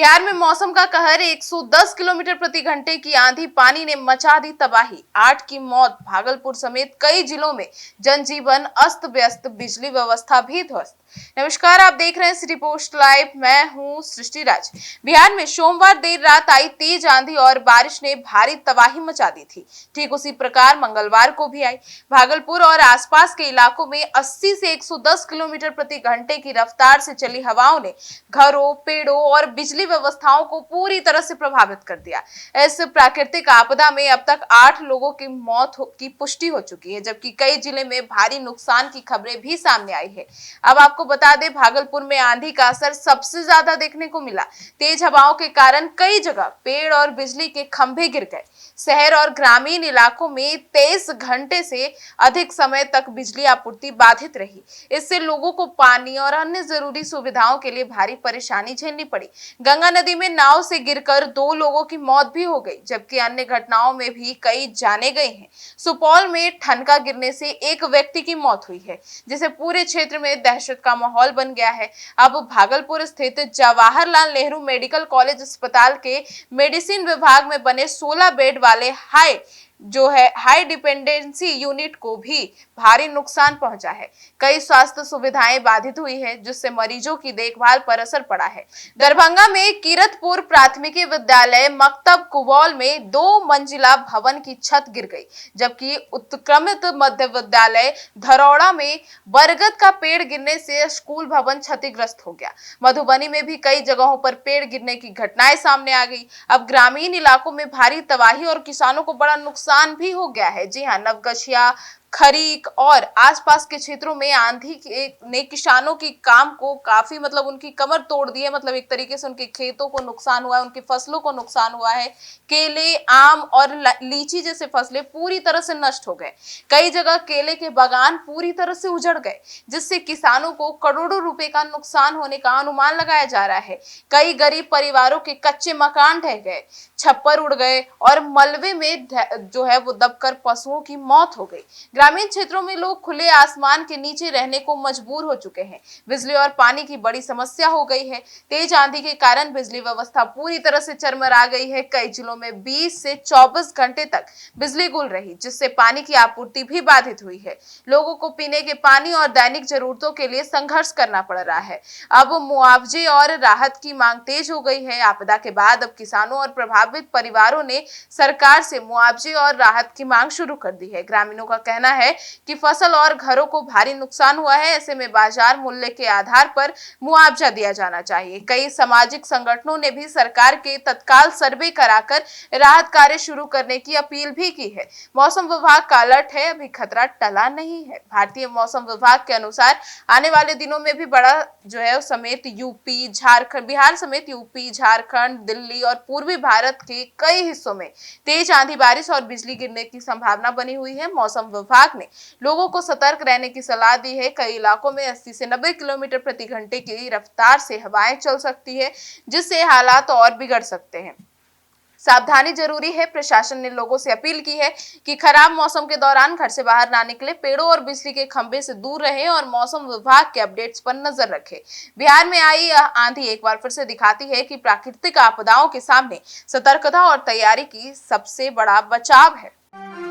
बिहार में मौसम का कहर 110 किलोमीटर प्रति घंटे की आंधी पानी ने मचा दी तबाही। 8 की मौत, भागलपुर समेत कई जिलों में जनजीवन अस्त व्यस्त, बिजली व्यवस्था भी ध्वस्त। नमस्कार, आप देख रहे हैं सिटी पोस्ट लाइव। मैं हूं सृष्टि राज। बिहार में सोमवार देर रात आई तेज आंधी और बारिश ने भारी तबाही मचा दी थी। ठीक उसी प्रकार मंगलवार को भी आई। भागलपुर और आसपास के इलाकों में 80 से 110 किलोमीटर प्रति घंटे की रफ्तार से चली हवाओं ने घरों, पेड़ों और बिजली व्यवस्थाओं को पूरी तरह से प्रभावित कर दिया। इस प्राकृतिक आपदा में अब तक 8 लोगों की मौत की पुष्टि हो चुकी है, जबकि कई जिले में भारी नुकसान की खबरें भी सामने आई है। अब आपको बता दें, भागलपुर में आंधी का असर सबसे ज्यादा देखने को मिला। तेज हवाओं के कारण कई जगह पेड़ और बिजली के खंभे गिर गए। शहर और ग्रामीण इलाकों में 23 घंटे से अधिक समय तक बिजली आपूर्ति बाधित रही। इससे लोगों को पानी और अन्य जरूरी सुविधाओं के लिए भारी परेशानी झेलनी पड़ी। गंगा नदी में नाव से गिरकर 2 लोगों की मौत भी हो गई, जबकि अन्य घटनाओं में भी कई जाने गए हैं। सुपौल में ठनका गिरने से एक व्यक्ति की मौत हुई है, जिससे पूरे क्षेत्र में दहशत का माहौल बन गया है। अब भागलपुर स्थित जवाहरलाल नेहरू मेडिकल कॉलेज अस्पताल के मेडिसिन विभाग में बने 16 बेड वाले हाई डिपेंडेंसी यूनिट को भी भारी नुकसान पहुंचा है। कई स्वास्थ्य सुविधाएं बाधित हुई है, जिससे मरीजों की देखभाल पर असर पड़ा है। दरभंगा में कीरतपुर प्राथमिक विद्यालय मकतब कुबौल में 2 मंजिला भवन की छत गिर गई, जबकि उत्क्रमित मध्य विद्यालय धरौड़ा में बरगद का पेड़ गिरने से स्कूल भवन क्षतिग्रस्त हो गया। मधुबनी में भी कई जगहों पर पेड़ गिरने की घटनाएं सामने आ गई। अब ग्रामीण इलाकों में भारी तबाही और किसानों को बड़ा नुकसान भी हो गया है। जी हाँ, नवगछिया, खरीक और आसपास के क्षेत्रों में आंधी ने किसानों की काम को काफी उनकी कमर तोड़ दी है। एक तरीके से उनके खेतों को नुकसान हुआ है, उनकी फसलों को नुकसान हुआ है। केले, आम और लीची जैसे फसलें पूरी तरह से नष्ट हो गए। कई जगह केले के बागान पूरी तरह से उजड़ गए, जिससे किसानों को करोड़ों रुपए का नुकसान होने का अनुमान लगाया जा रहा है। कई गरीब परिवारों के कच्चे मकान ढह गए, छप्पर उड़ गए और मलबे में वो दबकर पशुओं की मौत हो गई। ग्रामीण क्षेत्रों में लोग खुले आसमान के नीचे रहने को मजबूर हो चुके हैं। बिजली और पानी की बड़ी समस्या हो गई है। तेज आंधी के कारण बिजली व्यवस्था पूरी तरह से चरमरा गई है। कई जिलों में 20 से 24 घंटे तक बिजली गुल रही, जिससे पानी की आपूर्ति भी बाधित हुई है। लोगों को पीने के पानी और दैनिक जरूरतों के लिए संघर्ष करना पड़ रहा है। अब मुआवजे और राहत की मांग तेज हो गई है। आपदा के बाद अब किसानों और प्रभावित परिवारों ने सरकार से मुआवजे और राहत की मांग शुरू कर दी है। ग्रामीणों का कहना है कि फसल और घरों को भारी नुकसान हुआ है। ऐसे में बाजार मूल्य के आधार पर मुआवजा दिया जाना चाहिए। कई सामाजिक संगठनों ने भी सरकार के तत्काल सर्वे कराकर राहत कार्य शुरू करने की अपील भी की है। मौसम विभाग का अलर्ट है, अभी खतरा टला नहीं है। भारतीय मौसम विभाग के अनुसार आने वाले दिनों में भी बिहार समेत यूपी, झारखंड, दिल्ली और पूर्वी भारत के कई हिस्सों में तेज आंधी, बारिश और बिजली गिरने की संभावना बनी हुई है। मौसम विभाग ने लोगों को सतर्क रहने की सलाह दी है। कई इलाकों में 80 से 90 किलोमीटर प्रति घंटे की रफ्तार से हवाएं चल सकती है, जिससे हालात और बिगड़ सकते हैं। सावधानी जरूरी है। प्रशासन ने लोगों से अपील की है कि खराब मौसम के दौरान घर से बाहर ना निकले, पेड़ों और बिजली के खंभे से दूर रहें और मौसम विभाग के अपडेट्स पर नजर रखें। बिहार में आई आंधी एक बार फिर से दिखाती है कि प्राकृतिक आपदाओं के सामने सतर्कता और तैयारी की सबसे बड़ा बचाव है।